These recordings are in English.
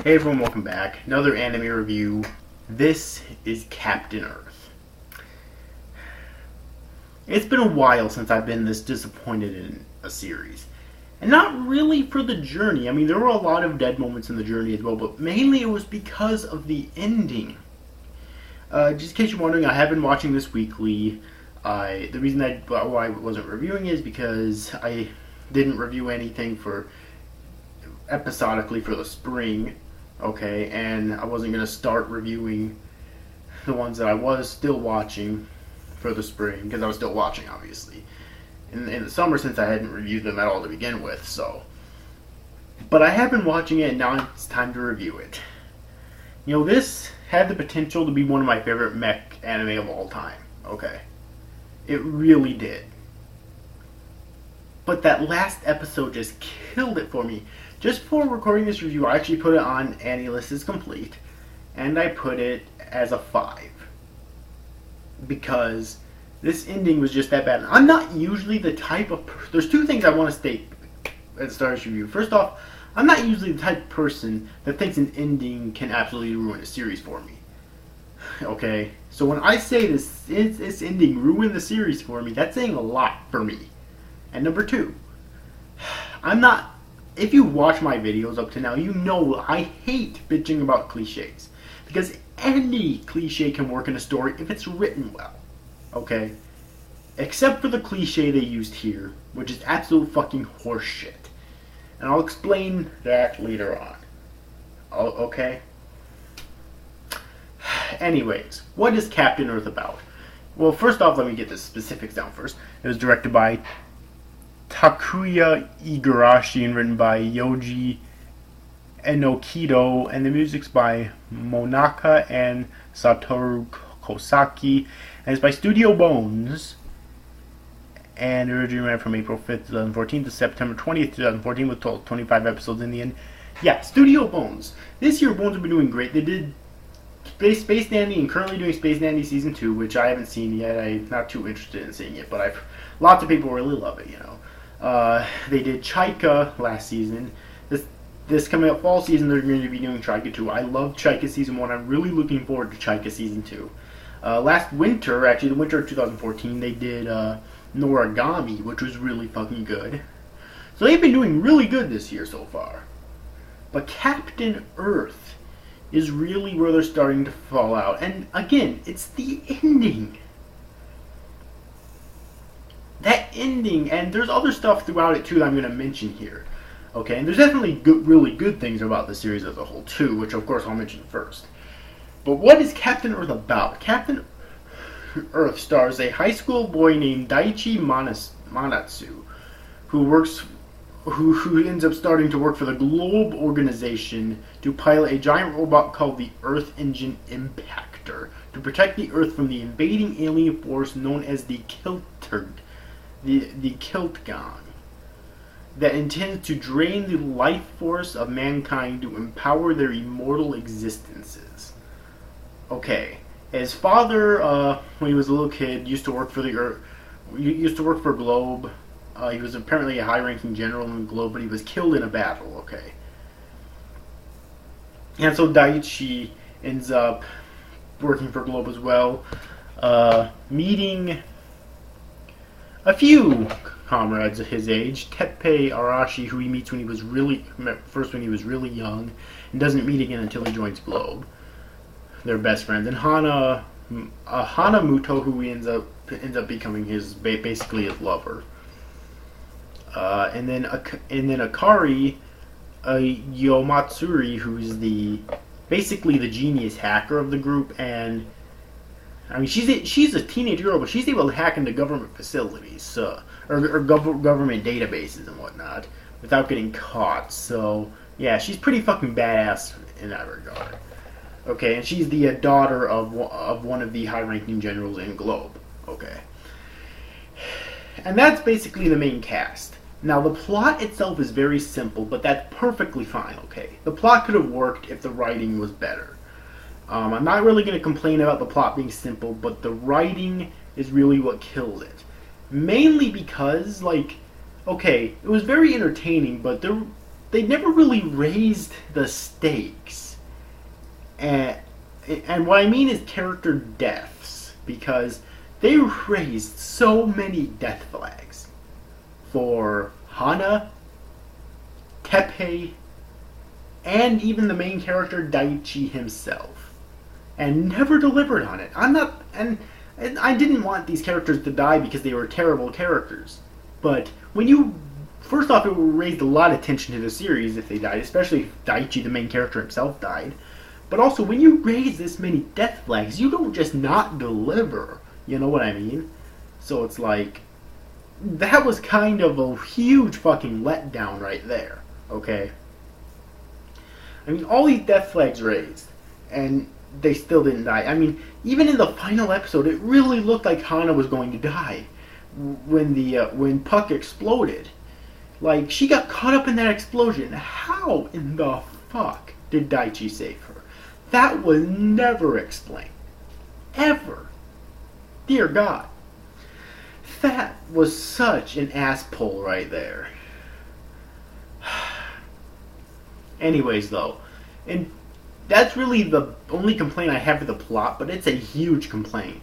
Hey everyone, welcome back. Another anime review. This is Captain Earth. It's been a while since I've been this disappointed in a series. And not really for the journey. I mean, there were a lot of dead moments in the journey as well, but mainly it was because of the ending. Just in case you're wondering, I have been watching this weekly. The reason why I wasn't reviewing is because I didn't review anything for episodically for the spring. Okay, and I wasn't going to start reviewing the ones that I was still watching for the spring, because I was still watching, obviously, in the summer, since I hadn't reviewed them at all to begin with, so. But I have been watching it, and now it's time to review it. You know, this had the potential to be one of my favorite mech anime of all time, okay? It really did. But that last episode just killed it for me. Just before recording this review, I actually put it on AniList as complete, and I put it as a 5. Because this ending was just that bad. I'm not usually the type of there's two things I want to state at the start of this review. First off, I'm not usually the type of person that thinks an ending can absolutely ruin a series for me. Okay? So when I say this ending ruined the series for me, that's saying a lot for me. And number two, if you watch my videos up to now, you know I hate bitching about cliches. Because any cliche can work in a story if it's written well. Okay? Except for the cliche they used here, which is absolute fucking horseshit. And I'll explain that later on. Okay? Anyways, what is Captain Earth about? Well, first off, let me get the specifics down first. It was directed by Takuya Igarashi and written by Yoji Enokido, and the music's by Monaka and Satoru Kosaki, and it's by Studio Bones, and it originally ran from April 5th, 2014 to September 20th, 2014, with 25 episodes in the end. Yeah, Studio Bones. This year, Bones have been doing great. They did Space Dandy and currently doing Space Dandy Season 2, which I haven't seen yet. I'm not too interested in seeing it, but lots of people really love it, you know. They did Chaika last season. This coming up fall season, they're going to be doing Chaika 2. I love Chaika Season 1. I'm really looking forward to Chaika Season 2. Last winter, actually the winter of 2014, they did Noragami, which was really fucking good. So they've been doing really good this year so far. But Captain Earth is really where they're starting to fall out. And again, it's the ending. That ending, and there's other stuff throughout it too that I'm going to mention here. Okay, and there's definitely really good things about the series as a whole too, which of course I'll mention first. But what is Captain Earth about? Captain Earth stars a high school boy named Daichi Manatsu, who ends up starting to work for the Globe organization to pilot a giant robot called the Earth Engine Impactor to protect the Earth from the invading alien force known as the Kilturg. The Kiltgang, that intends to drain the life force of mankind to empower their immortal existences. Okay, his father, when he was a little kid, used to work for Globe. He was apparently a high-ranking general in Globe, but he was killed in a battle. Okay, and so Daichi ends up working for Globe as well, meeting a few comrades of his age. Teppei Arashi, who he meets when he was really young, and doesn't meet again until he joins Globe. They're best friends. And Hanamuto, who he ends up becoming basically his lover. And then Akari Yomatsuri, who's basically the genius hacker of the group, and I mean, she's a teenage girl, but she's able to hack into government facilities, or government databases and whatnot, without getting caught. So, yeah, she's pretty fucking badass in that regard. Okay, and she's the daughter of one of the high-ranking generals in Globe. Okay. And that's basically the main cast. Now, the plot itself is very simple, but that's perfectly fine, okay? The plot could have worked if the writing was better. I'm not really going to complain about the plot being simple, but the writing is really what kills it. Mainly because, okay, it was very entertaining, but they never really raised the stakes. And what I mean is character deaths, because they raised so many death flags for Hana, Teppei, and even the main character Daichi himself, and never delivered on it. And I didn't want these characters to die because they were terrible characters, but when you first off, it raised a lot of tension to the series if they died, especially if Daichi, the main character himself, died. But also, when you raise this many death flags, you don't just not deliver. You know what I mean? So it's like, that was kind of a huge fucking letdown right there. Okay? I mean, all these death flags raised, and they still didn't die. I mean, even in the final episode, it really looked like Hana was going to die when Puck exploded. Like, she got caught up in that explosion. How in the fuck did Daichi save her? That was never explained. Ever. Dear God. That was such an ass pull right there. Anyways, though, and that's really the only complaint I have with the plot, but it's a huge complaint.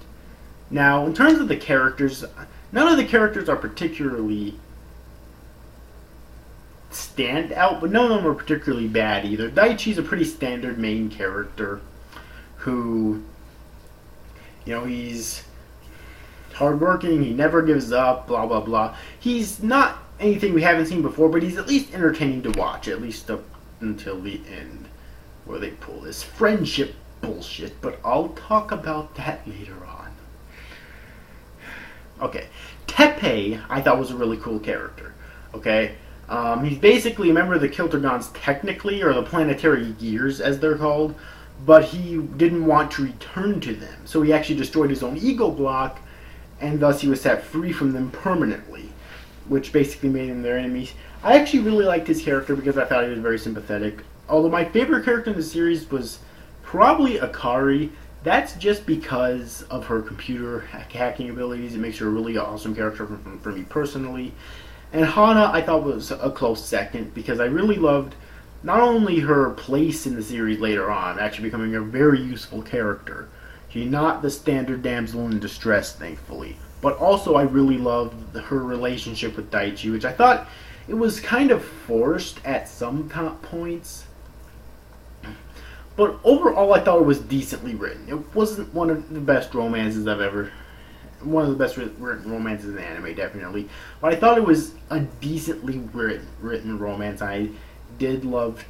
Now, in terms of the characters, none of the characters are particularly stand out, but none of them are particularly bad either. Daichi's a pretty standard main character who, you know, he's hardworking, he never gives up, blah blah blah. He's not anything we haven't seen before, but he's at least entertaining to watch, at least up until the end, where they pull this friendship bullshit, but I'll talk about that later on. Okay, Teppei I thought was a really cool character. Okay, he's basically a member of the Kiltergons technically, or the planetary gears as they're called, but he didn't want to return to them, so he actually destroyed his own ego block, and thus he was set free from them permanently, which basically made him their enemies. I actually really liked his character because I thought he was very sympathetic, although my favorite character in the series was probably Akari. That's just because of her computer hacking abilities. It makes her a really awesome character for me personally. And Hana I thought was a close second because I really loved not only her place in the series later on, actually becoming a very useful character. She's not the standard damsel in distress, thankfully. But also I really loved her relationship with Daichi, which I thought it was kind of forced at some points. But overall I thought it was decently written. It wasn't one of the best romances I've ever... One of the best written romances in anime, definitely. But I thought it was a decently written romance. I did love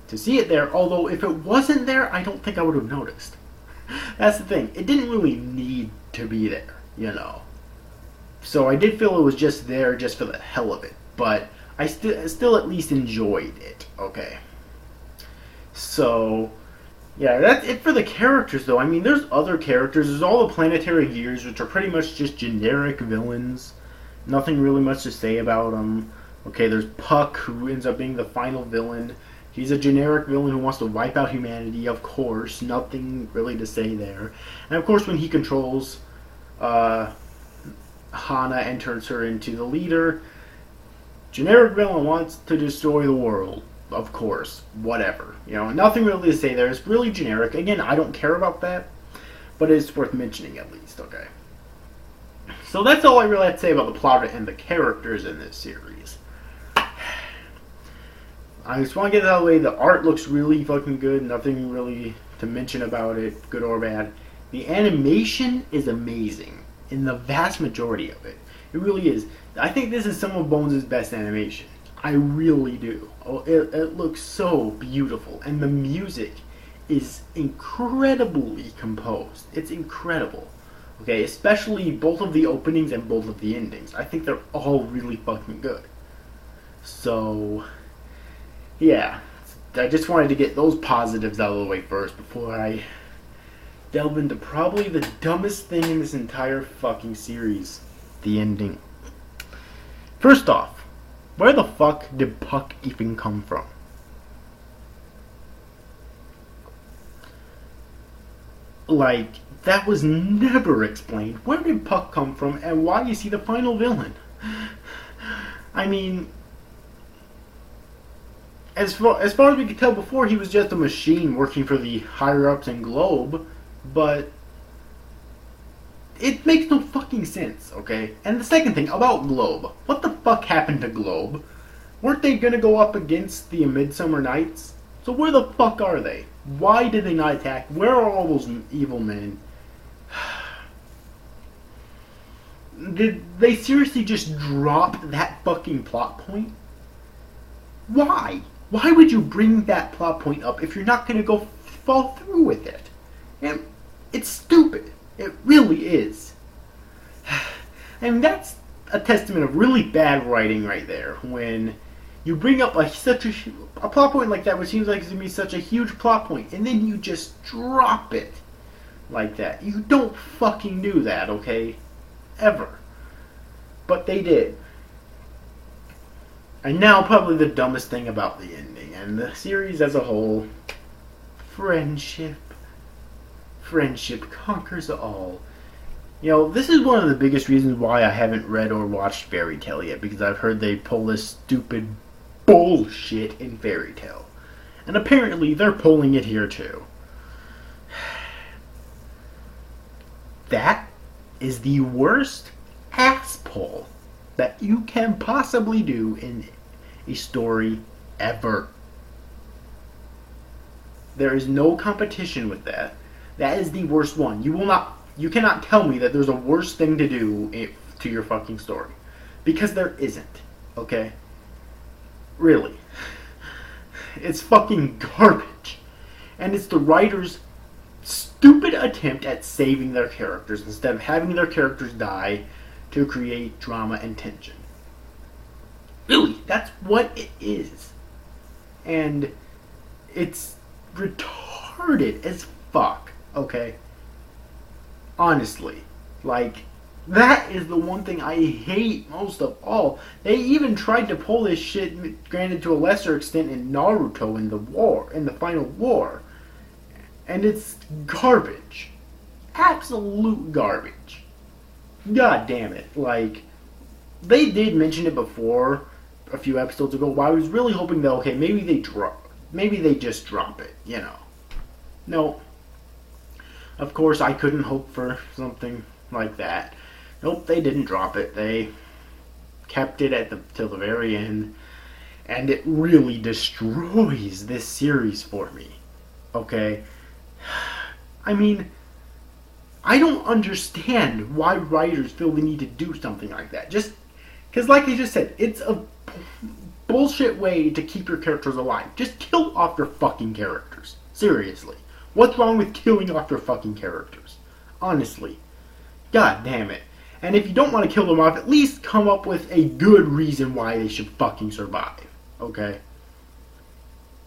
to see it there, although if it wasn't there, I don't think I would have noticed. That's the thing. It didn't really need to be there, you know. So I did feel it was just there just for the hell of it. But I still at least enjoyed it, okay. So, yeah, that's it for the characters, though. I mean, there's other characters. There's all the planetary gears, which are pretty much just generic villains. Nothing really much to say about them. Okay, there's Puck, who ends up being the final villain. He's a generic villain who wants to wipe out humanity, of course. Nothing really to say there. And, of course, when he controls Hana and turns her into the leader, generic villain wants to destroy the world. Of course, whatever. You know, nothing really to say there. It's really generic. Again, I don't care about that, but it's worth mentioning at least, okay? So that's all I really have to say about the plot and the characters in this series. I just want to get it out of the way. The art looks really fucking good. Nothing really to mention about it, good or bad. The animation is amazing in the vast majority of it. It really is. I think this is some of Bones' best animation. I really do. Oh, it looks so beautiful, and the music is incredibly composed. It's incredible. Okay, especially both of the openings and both of the endings. I think they're all really fucking good. So, yeah. I just wanted to get those positives out of the way first before I delve into probably the dumbest thing in this entire fucking series. The ending. First off, where the fuck did Puck even come from? Like, that was never explained. Where did Puck come from, and why is he the final villain? I mean, as we could tell before, he was just a machine working for the higher ups in Globe, but it makes no fucking sense, okay? And the second thing about Globe, what the fuck happened to Globe? Weren't they gonna go up against the Midsummer Knights? So where the fuck are they? Why did they not attack? Where are all those evil men? Did they seriously just drop that fucking plot point? Why? Why would you bring that plot point up if you're not gonna go fall through with it? And it's stupid. It really is. And that's a testament of really bad writing right there. When you bring up such a plot point like that, which seems like it's going to be such a huge plot point, and then you just drop it like that. You don't fucking do that, okay? Ever. But they did. And now probably the dumbest thing about the ending, and the series as a whole, friendship. Friendship conquers all. You know, this is one of the biggest reasons why I haven't read or watched Fairy Tail yet, because I've heard they pull this stupid bullshit in Fairy Tail. And apparently they're pulling it here too. That is the worst ass pull that you can possibly do in a story ever. There is no competition with that. That is the worst one. You cannot tell me that there's a worse thing to do to your fucking story. Because there isn't. Okay? Really. It's fucking garbage. And it's the writer's stupid attempt at saving their characters instead of having their characters die to create drama and tension. Really, that's what it is. And it's retarded as fuck. Okay? Honestly. Like, that is the one thing I hate most of all. They even tried to pull this shit, granted to a lesser extent, in Naruto in the final war. And it's garbage. Absolute garbage. God damn it. Like, they did mention it before, a few episodes ago, but I was really hoping that, okay, maybe they just drop it, you know. No. Of course, I couldn't hope for something like that. Nope, they didn't drop it. They kept it till the very end. And it really destroys this series for me. Okay? I mean, I don't understand why writers feel the need to do something like that. Just because, like I just said, it's a bullshit way to keep your characters alive. Just kill off your fucking characters. Seriously. What's wrong with killing off your fucking characters? Honestly. God damn it. And if you don't want to kill them off, at least come up with a good reason why they should fucking survive. Okay?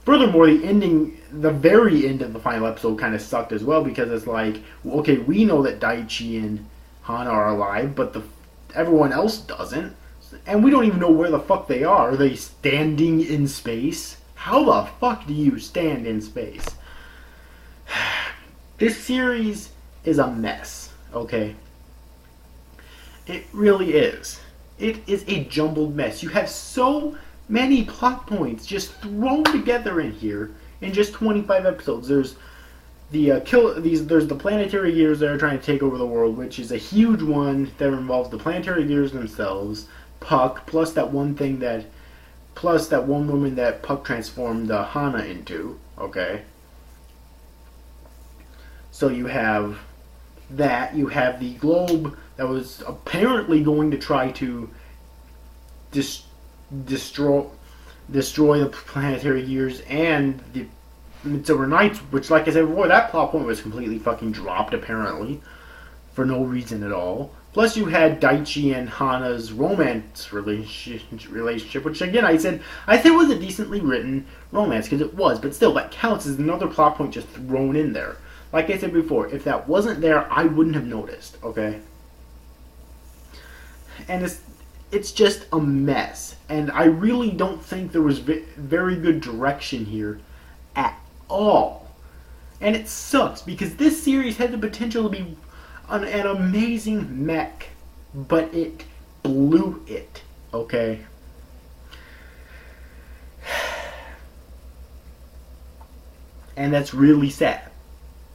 Furthermore, the very end of the final episode kind of sucked as well, because it's like, okay, we know that Daichi and Hana are alive, but everyone else doesn't. And we don't even know where the fuck they are. Are they standing in space? How the fuck do you stand in space? This series is a mess, okay? It really is. It is a jumbled mess. You have so many plot points just thrown together in here in just 25 episodes. There's there's the planetary gears that are trying to take over the world, which is a huge one that involves the planetary gears themselves, Puck, plus that one woman that Puck transformed Hana into, okay? So you have that. You have the globe that was apparently going to try to destroy the planetary gears and the Midsummer Knights, which, like I said before, that plot point was completely fucking dropped, apparently, for no reason at all. Plus, you had Daichi and Hana's romance relationship, which, again, I said was a decently written romance, because it was, but still, that counts as another plot point just thrown in there. Like I said before, if that wasn't there, I wouldn't have noticed, okay? And it's just a mess. And I really don't think there was very good direction here at all. And it sucks, because this series had the potential to be an amazing mech, but it blew it, okay? And that's really sad.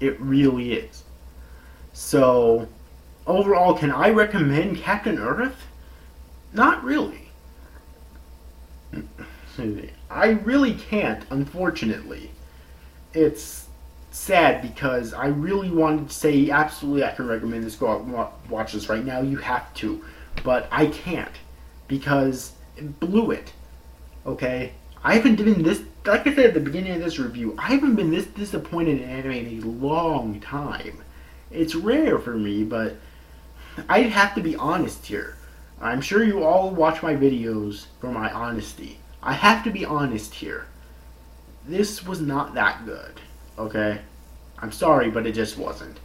It really is. So, overall, can I recommend Captain Earth? Not really. I really can't, unfortunately. It's sad because I really wanted to say absolutely I can recommend this. Go out and watch this right now. You have to. But I can't because it blew it. Okay? I haven't been this, like I said at the beginning of this review, I haven't been this disappointed in anime in a long time. It's rare for me, but I'd have to be honest here. I'm sure you all watch my videos for my honesty. I have to be honest here. This was not that good. Okay? I'm sorry, but it just wasn't.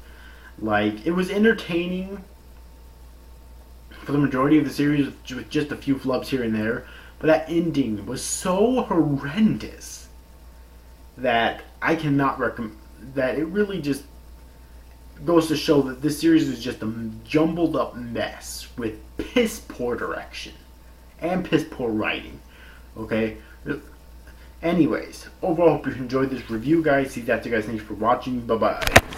Like, it was entertaining for the majority of the series with just a few flubs here and there, but that ending was so horrendous that I cannot recommend. That it really just goes to show that this series is just a jumbled up mess with piss poor direction and piss poor writing. Okay? Anyways, overall, hope you enjoyed this review, guys. See that, you guys. Thanks for watching. Bye bye.